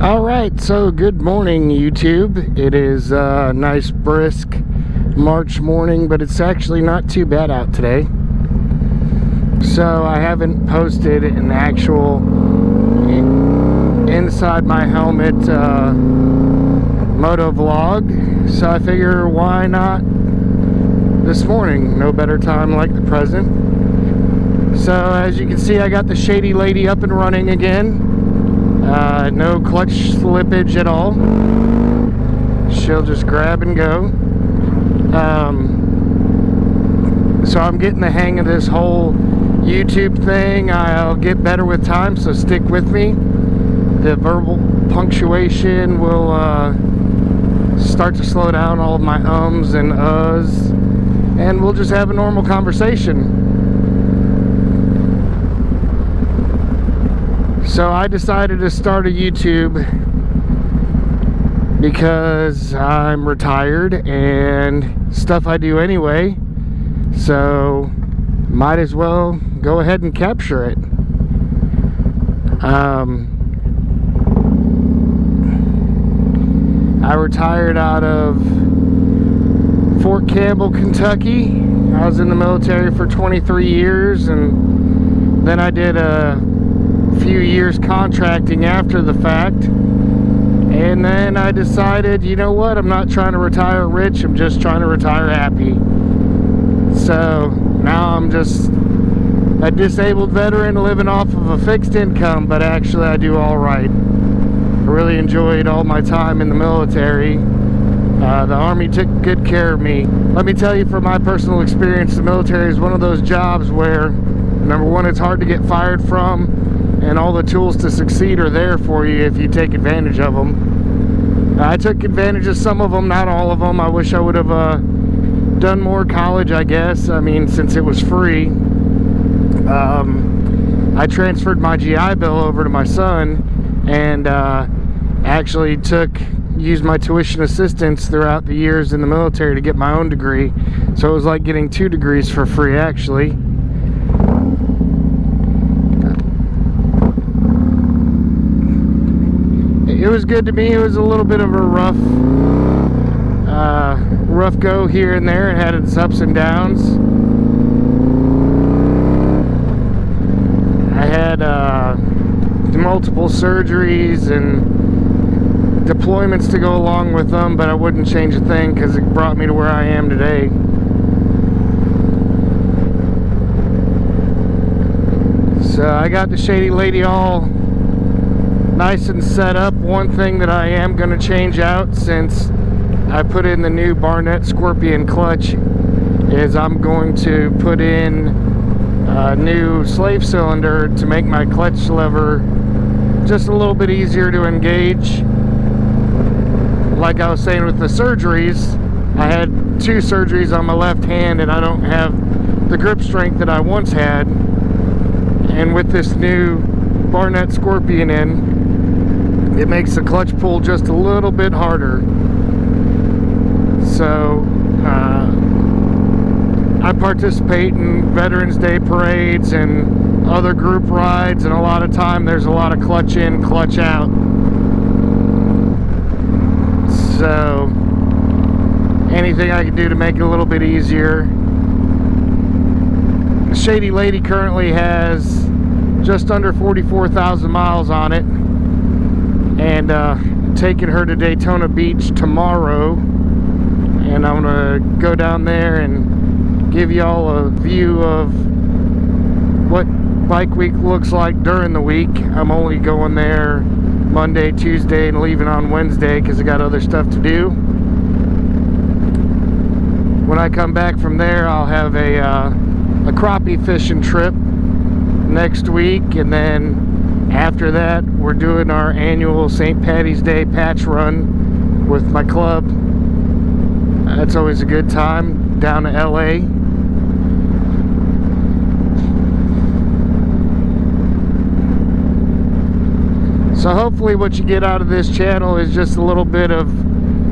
Alright, so good morning YouTube. It is a nice brisk March morning, but it's actually not too bad out today. So I haven't posted an actual inside my helmet MOTOVLog, so I figure why not this morning? No better time like the present. So as you can see, I got the Shady Lady up and running again. No clutch slippage at all. She'll just grab and go. So I'm getting the hang of this whole YouTube thing. I'll get better with time, so stick with me. The verbal punctuation will start to slow down all of my ums and uhs, and we'll just have a normal conversation. So I decided to start a YouTube because I'm retired and stuff I do anyway, so might as well go ahead and capture it. I retired out of Fort Campbell, Kentucky. I was in the military for 23 years, and then I did a few years contracting after the fact, and then I decided, you know what, I'm not trying to retire rich, I'm just trying to retire happy. So now I'm just a disabled veteran living off of a fixed income, but actually I do all right. I really enjoyed all my time in the military. The Army took good care of me. Let me tell you, from my personal experience, the military is one of those jobs where, number one, it's hard to get fired from, and all the tools to succeed are there for you if you take advantage of them. I took advantage of some of them, not all of them. I wish I would have done more college, I guess. I mean, since it was free. I transferred my GI Bill over to my son, and actually used my tuition assistance throughout the years in the military to get my own degree. So it was like getting 2 degrees for free, actually. It was good to me. It was a little bit of a rough go here and there. It had its ups and downs. I had multiple surgeries and deployments to go along with them, but I wouldn't change a thing because it brought me to where I am today. So I got the Shady Lady all nice and set up. One thing that I am going to change out, since I put in the new Barnett Scorpion clutch, is I'm going to put in a new slave cylinder to make my clutch lever just a little bit easier to engage. Like I was saying with the surgeries, I had 2 surgeries on my left hand, and I don't have the grip strength that I once had. And with this new Barnett Scorpion in, it makes the clutch pull just a little bit harder. So I participate in Veterans Day parades and other group rides, and a lot of time there's a lot of clutch in, clutch out. So anything I can do to make it a little bit easier. The Shady Lady currently has just under 44,000 miles on it, and taking her to Daytona Beach tomorrow, and I'm gonna go down there and give y'all a view of what bike week looks like during the week. I'm only going there Monday, Tuesday, and leaving on Wednesday because I got other stuff to do. When I come back from there, I'll have a crappie fishing trip next week, and then after that we're doing our annual St. Patty's Day patch run with my club. That's always a good time, down to LA. So hopefully what you get out of this channel is just a little bit of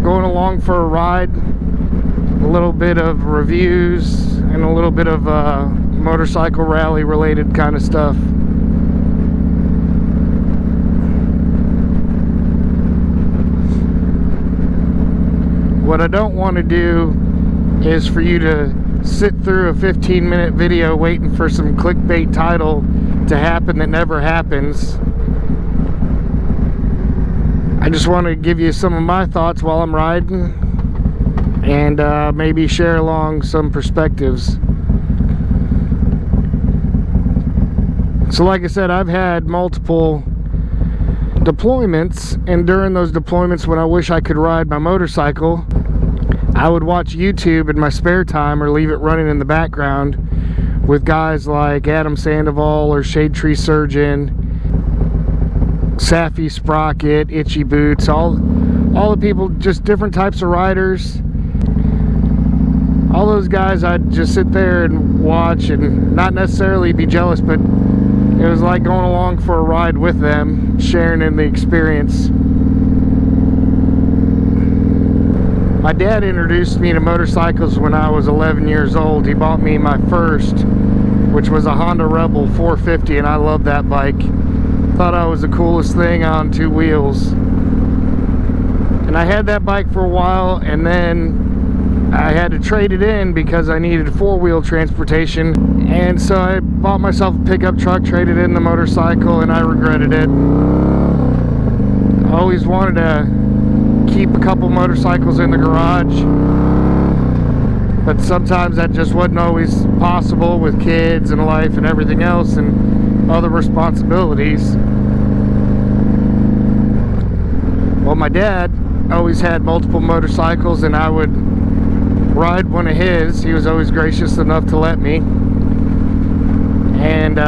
going along for a ride, a little bit of reviews, and a little bit of motorcycle rally related kind of stuff. I don't want to do is for you to sit through a 15-minute video waiting for some clickbait title to happen that never happens. I just want to give you some of my thoughts while I'm riding, and maybe share along some perspectives. So like I said, I've had multiple deployments, and during those deployments when I wish I could ride my motorcycle, I would watch YouTube in my spare time or leave it running in the background with guys like Adam Sandoval or Shade Tree Surgeon, Safi Sprocket, Itchy Boots, all the people, just different types of riders. All those guys, I'd just sit there and watch and not necessarily be jealous, but it was like going along for a ride with them, sharing in the experience. My dad introduced me to motorcycles when I was 11 years old. He bought me my first, which was a Honda Rebel 450, and I loved that bike. Thought I was the coolest thing on two wheels. And I had that bike for a while, and then I had to trade it in because I needed four-wheel transportation. And so I bought myself a pickup truck, traded in the motorcycle, and I regretted it. I always wanted to keep a couple motorcycles in the garage, but sometimes that just wasn't always possible with kids and life and everything else and other responsibilities. Well, my dad always had multiple motorcycles, and I would ride one of his. He was always gracious enough to let me, and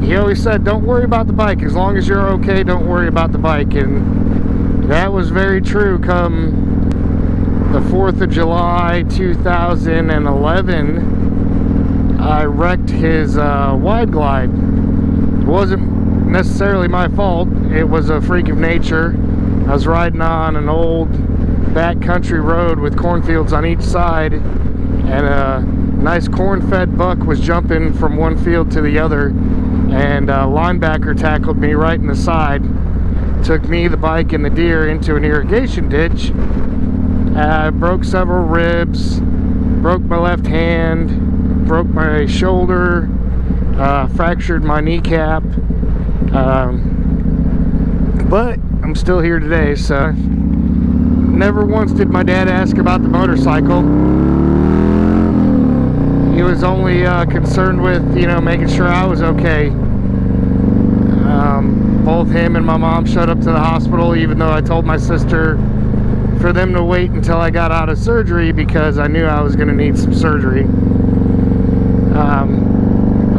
he always said, don't worry about the bike, as long as you're okay, don't worry about the bike. And that was very true. Come the 4th of July 2011, I wrecked his wide glide. It wasn't necessarily my fault, it was a freak of nature. I was riding on an old backcountry road with cornfields on each side, and a nice corn-fed buck was jumping from one field to the other, and a linebacker tackled me right in the side. Took me, the bike, and the deer into an irrigation ditch. I broke several ribs, broke my left hand, broke my shoulder, fractured my kneecap, but I'm still here today. So never once did my dad ask about the motorcycle. He was only concerned with, making sure I was okay. Both him and my mom showed up to the hospital, even though I told my sister for them to wait until I got out of surgery because I knew I was going to need some surgery.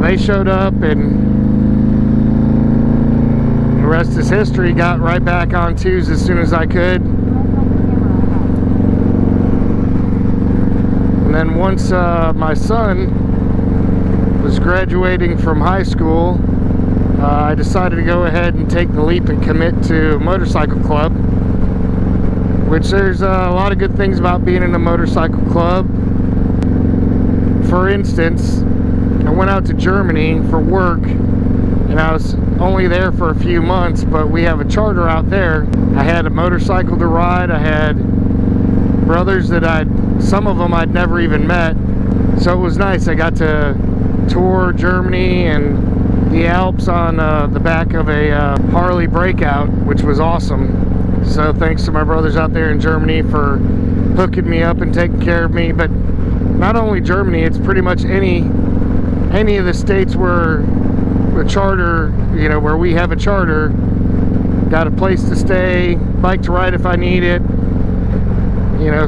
They showed up, and the rest is history. Got right back on twos as soon as I could. And then once my son was graduating from high school, I decided to go ahead and take the leap and commit to a motorcycle club, which there's a lot of good things about being in a motorcycle club. For instance, I went out to Germany for work, and I was only there for a few months, but we have a charter out there. I had a motorcycle to ride. I had brothers that some of them I'd never even met, so it was nice. I got to tour Germany and the Alps on the back of a Harley Breakout, which was awesome. So thanks to my brothers out there in Germany for hooking me up and taking care of me. But not only Germany, it's pretty much any of the states where a charter, where we have a charter, got a place to stay, bike to ride if I need it,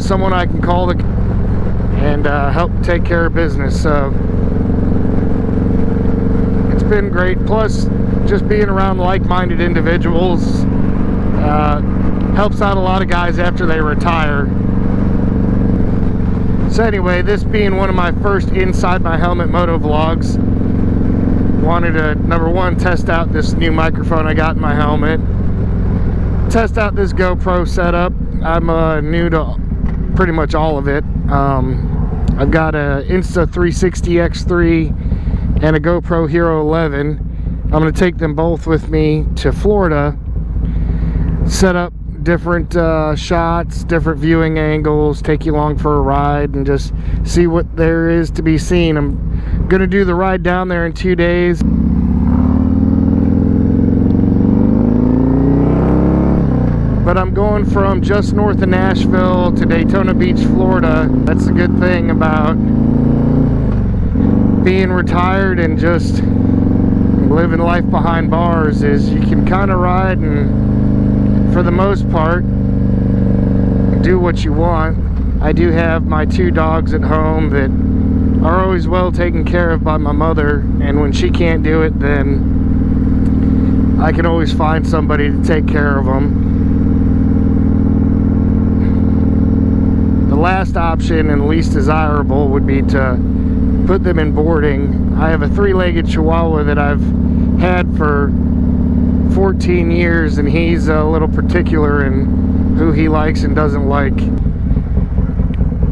someone I can call and help take care of business. So been great. Plus, just being around like-minded individuals helps out a lot of guys after they retire. So anyway, this being one of my first inside my helmet moto vlogs, wanted to, number one, test out this new microphone I got in my helmet, test out this GoPro setup. I'm new to pretty much all of it. I've got a Insta360 X3 and a GoPro Hero 11. I'm going to take them both with me to Florida, set up different shots, different viewing angles, take you along for a ride and just see what there is to be seen. I'm gonna do the ride down there in 2 days. But I'm going from just north of Nashville to Daytona Beach, Florida. That's a good thing about being retired and just living life behind bars, is you can kind of ride and, for the most part, do what you want. I do have my 2 dogs at home that are always well taken care of by my mother, and when she can't do it, then I can always find somebody to take care of them. The last option and least desirable would be to put them in boarding. I have a 3-legged Chihuahua that I've had for 14 years, and he's a little particular in who he likes and doesn't like.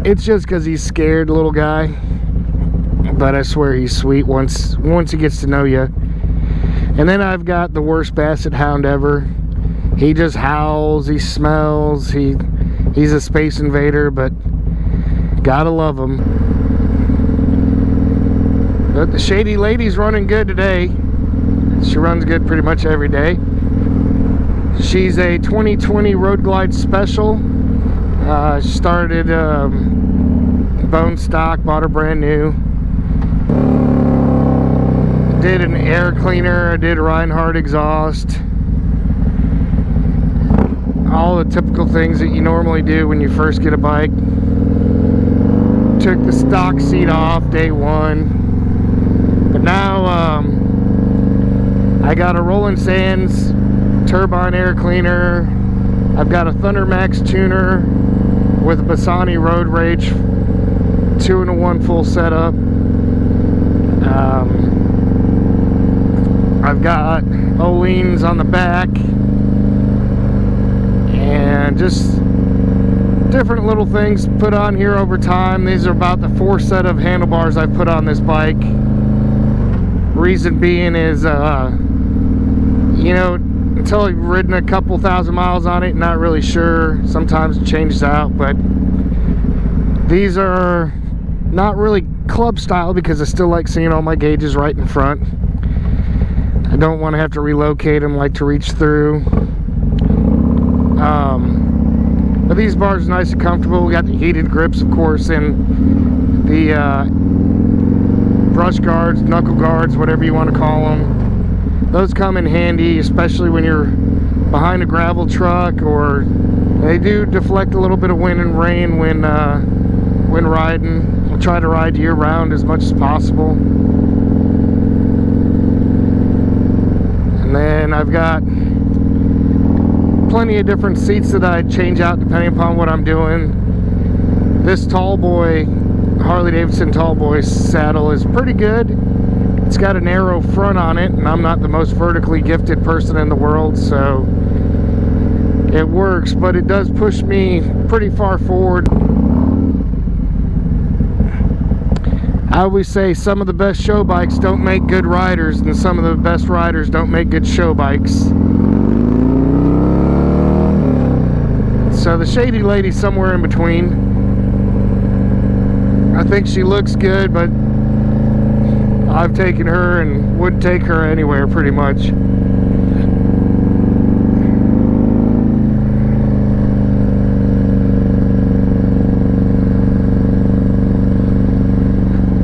It's just because he's scared, little guy, but I swear he's sweet once he gets to know you. And then I've got the worst basset hound ever. He just howls, he smells, he's a space invader, but gotta love him. But the Shady Lady's running good today. She runs good pretty much every day. She's a 2020 Road Glide Special. She started bone stock, bought her brand new. Did an air cleaner, I did a Reinhardt exhaust. All the typical things that you normally do when you first get a bike. Took the stock seat off day 1. But now I got a Roland Sands turbine air cleaner. I've got a Thunder Max tuner with a Bassani Road Rage 2-in-1 full setup. I've got Oleans on the back and just different little things put on here over time. These are about the 4th set of handlebars I've put on this bike. Reason being is, you know, until I've ridden a couple thousand miles on it, not really sure. Sometimes it changes out, but these are not really club style because I still like seeing all my gauges right in front. I don't want to have to relocate them, like to reach through. But these bars are nice and comfortable. We got the heated grips, of course, and the brush guards, knuckle guards, whatever you want to call them. Those come in handy, especially when you're behind a gravel truck, or they do deflect a little bit of wind and rain when riding. I'll try to ride year round as much as possible. And then I've got plenty of different seats that I change out depending upon what I'm doing. This Tallboy, Harley Davidson Tallboy saddle is pretty good. It's got a narrow front on it, and I'm not the most vertically gifted person in the world, so it works, but it does push me pretty far forward. I always say some of the best show bikes don't make good riders, and some of the best riders don't make good show bikes. So the Shady Lady's somewhere in between. I think she looks good, but I've taken her and would take her anywhere pretty much.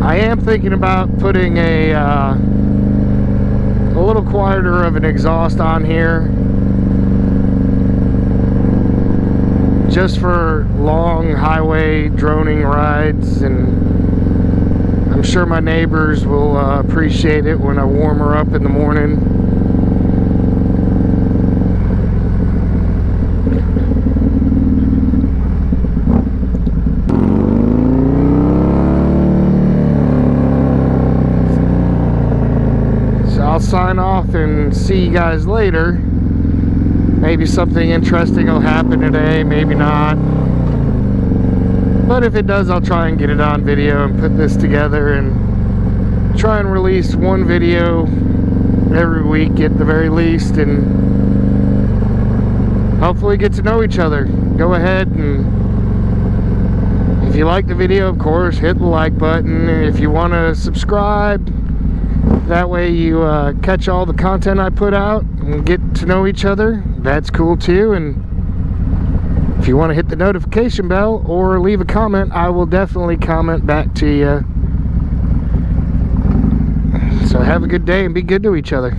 I am thinking about putting a little quieter of an exhaust on here, just for long highway droning rides, and I'm sure my neighbors will appreciate it when I warm her up in the morning. I'll sign off and see you guys later. Maybe something interesting will happen today, maybe not. But if it does, I'll try and get it on video and put this together and try and release one video every week at the very least. And hopefully get to know each other. Go ahead and, if you like the video, of course, hit the like button. If you want to subscribe, that way you catch all the content I put out and get to know each other. That's cool too. And if you want to hit the notification bell or leave a comment, I will definitely comment back to you. So have a good day and be good to each other.